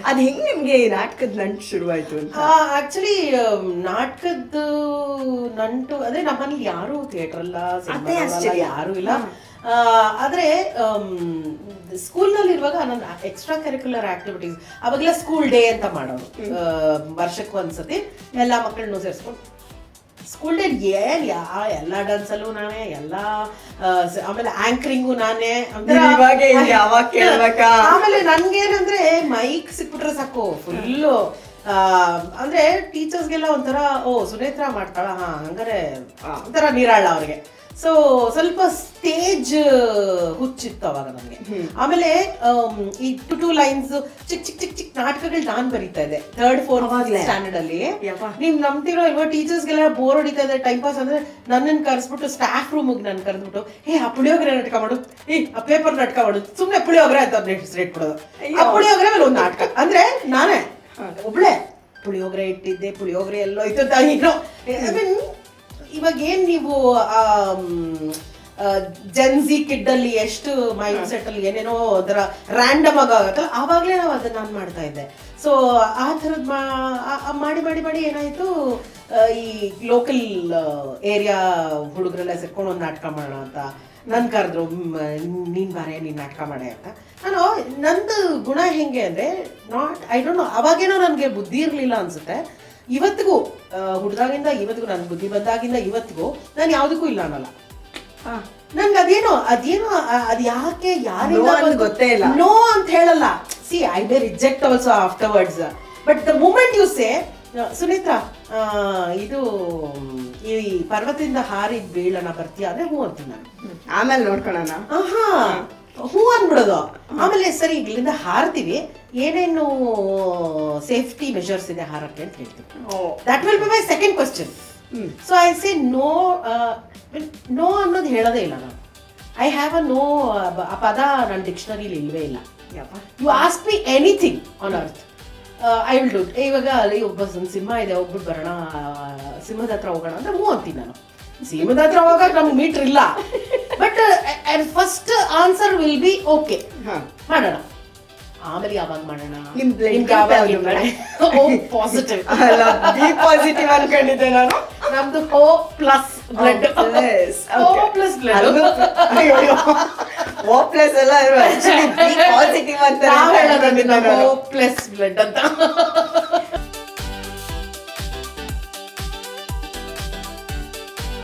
ಅದ್ ಹೆಂಗ್ ನಿಮ್ಗೆ ನಾಟಕದ ನಂಟು ಶುರುವಾಯ್ತು ಅಂತ? ಆಕ್ಚುಲಿ ನಾಟಕದ ನಂಟು ಅಂದ್ರೆ ನಮ್ಮಲ್ಲಿ ಯಾರು ಥಿಯೇಟರ್ ಅಲ್ಲ, ಸಿನಿಮಾ ಯಾರು ಇಲ್ಲ. ಆದ್ರೆ ಸ್ಕೂಲ್ನಲ್ಲಿ ಇರುವಾಗ ನನ್ನ ಎಕ್ಸ್ಟ್ರಾ ಕರಿಕ್ಯುಲರ್ ಆಕ್ಟಿವಿಟೀಸ್ ಅವಾಗೆಲ್ಲ ಸ್ಕೂಲ್ ಡೇ ಅಂತ ಮಾಡೋರು, ವರ್ಷಕ್ಕೆ ಒಂದ್ಸತಿ ಎಲ್ಲಾ ಮಕ್ಕಳನ್ನು ಸೇರಿಸ್ಕೊಂಡು ಸ್ಕೂಲ್ ಡೇ ಎಲ್ಲ ಡಾನ್ಸಲ್ಲೂ ನಾನೇ, ಎಲ್ಲ ಆಮೇಲೆ ಆಂಕರಿಂಗು ನಾನೇ. ಆಮೇಲೆ ನನ್ಗೇನಂದ್ರೆ ಮೈಕ್ ಸಿಕ್ಬಿಟ್ರೆ ಸಾಕು ಫುಲ್ಲು, ಅಂದ್ರೆ ಟೀಚರ್ಸ್ಗೆಲ್ಲ ಒಂಥರ ಸುನೇತ್ರ ಮಾಡ್ತಾಳ, ಹಂಗಾರೆ ಒಂಥರ ನೀರಾಳ ಅವ್ರಿಗೆ. ಸೊ ಸ್ವಲ್ಪ ಸ್ಟೇಜ್ ಹುಚ್ಚಿತ್ತು ಅವಾಗ ನಮ್ಗೆ. ಆಮೇಲೆ ಈ ಟು ಲೈನ್ಸ್ ಚಿಕ್ ಚಿಕ್ ಚಿಕ್ ಚಿಕ್ ನಾಟಕಗಳು ನಾನ್ ಬರೀತಾ ಇದ್ದೆ 3rd 4th ಸ್ಟ್ಯಾಂಡರ್ಡ್ ಅಲ್ಲಿ. ನೀವ್ ನಂಬ್ತಿರೋ ಇಲ್ವಾ, ಟೀಚರ್ಸ್ಗೆಲ್ಲ ಬೋರ್ ಹೊಡಿತಾ ಇದೆ, ಟೈಮ್ ಪಾಸ್ ಅಂದ್ರೆ ನನ್ನನ್ನು ಕರೆಸ್ಬಿಟ್ಟು ಸ್ಟಾಫ್ ರೂಮ್ಗೆ ನಾನು ಕರೆದ್ಬಿಟ್ಟು ಆ ಪುಳಿಯೋಗರೆ ನಾಟಕ ಮಾಡು, ಆ ಪೇಪರ್ ನಾಟಕ ಮಾಡು, ಸುಮ್ನೆ ಪುಳಿಯೋಗರೆ ಅಂತ ಇಟ್ಬಿಡೋದು. ಆ ಪುಳಿಯೋಗರೆ ಮೇಲೆ ಒಂದು ನಾಟಕ ಅಂದ್ರೆ ನಾನೇ ಒಬ್ಳೆ ಪುಳಿಯೋಗರೆ ಇಟ್ಟಿದ್ದೆ, ಪುಳಿಯೋಗರೆ ಎಲ್ಲೋ ಇತ್ತು. ಇವಾಗ ಏನ್ ನೀವು ಜೆನ್ಸಿ ಕಿಡ್ ಅಲ್ಲಿ ಎಷ್ಟು ಮೈಂಡ್ ಸೆಟ್ ಅಲ್ಲಿ ಏನೇನೋ ಒಂಥರ ರ್ಯಾಂಡಮ್ ಆಗುತ್ತಲ್ಲ, ಆವಾಗ್ಲೇ ನಾವು ಅದನ್ನ ನಾನು ಮಾಡ್ತಾ ಇದ್ದೆ. ಸೊ ಆ ಥರದ್ ಮಾಡಿ ಮಾಡಿ ಮಾಡಿ ಏನಾಯ್ತು, ಈ ಲೋಕಲ್ ಏರಿಯಾ ಹುಡುಗರೆಲ್ಲ ಸೇರ್ಕೊಂಡು ಒಂದು ನಾಟಕ ಮಾಡೋಣ ಅಂತ ನನ್ ಕರೆದ್ರು, ನೀನ್ ಬಾರೆ ನೀನ್ ನಾಟಕ ಮಾಡೆ ಅಂತ. ನಂದು ಗುಣ ಹೆಂಗೆ ಅಂದ್ರೆ ಐ ಡೋಂಟ್ ನೋ, ಅವಾಗೇನೋ ನನ್ಗೆ ಬುದ್ಧಿ ಇರ್ಲಿಲ್ಲ ಅನ್ಸುತ್ತೆ. ಇವತ್ತಿಗೂ ಹುಡ್ದಾಗಿಂದ ಇವತ್ತಿಗೂ, ನನ್ ಬುದ್ಧಿ ಬಂದಾಗಿಂದ ಇವತ್ತಿಗೂ ನಾನು ಯಾವ್ದಕ್ಕೂ ಇಲ್ಲ ಅನ್ನಲ್ಲ. ನನ್ಗೆ ಅದೇನೋ ಅದ್ ಯಾಕೆ ಯಾರಿಂದ ಗೊತ್ತೇ ಇಲ್ಲ, ನೋ ಅಂತ ಹೇಳಲ್ಲ. See I may reject also afterwards, but the moment you say Sunetra ಇದು ಈ ಪರ್ವತದಿಂದ ಹಾರಿ ಬೀಳೋಣ ಬರ್ತೀಯ ಅಂದ್ರೆ ಹೂ ಅಂತೀನಿ ನಾನು. ಆಮೇಲೆ ನೋಡ್ಕೊಳ್ಳೋಣ, ಹೂ ಅಂದ್ಬಿಡೋದು. ಆಮೇಲೆ ಸರಿ ಇಲ್ಲಿಂದ ಹಾರ್ತೀವಿ, ಏನೇನು ಸೇಫ್ಟಿ ಮೆಷರ್ಸ್ ಇದೆ ಹಾರಕ್ಕೆ ಅಂತ ಹೇಳ್ತೀವಿ. That will be my second question. So I say no ಅನ್ನೋದು ಹೇಳೋದೇ ಇಲ್ಲ ನಾನು. ಐ ಹ್ಯಾವ್ ಅ ನೋ, ಆ ಪದ ನನ್ನ ಡಿಕ್ಷನರಿಲಿ ಇಲ್ವೇ ಇಲ್ಲ. You ask me anything on earth, I will do it. ಇವಾಗ ಒಬ್ಬ ಸಿಂಹ ಇದೆ, ಹೋಗ್ಬಿಟ್ಟು ಬರೋಣ, ಸಿಂಹದ ಹತ್ರ ಹೋಗೋಣ ಅಂದ್ರೆ ಹೂ ಅಂತೀನಿ ನಾನು. ಸಿಂಹದ ಹತ್ರ ಹೋಗಾಗ ನಮ್ಗೆ ಮೀಟರ್ ಇಲ್ಲ, but first answer will be okay ಮಾಡೋಣ, ಆಮೇಲೆ ಯಾವಾಗ ಮಾಡೋಣ, ಪಾಸಿಟಿವ್ ಪಾಸಿಟಿವ್ ಅನ್ಕೊಂಡಿದ್ದೆ ನಾನು. ನಮ್ದು O plus blood, O plus blood, O plus ಎಲ್ಲ ಪಾಸಿಟಿವ್ ಅಂತ O ಪ್ಲಸ್ ಬ್ಲಡ್ ಅಂತ.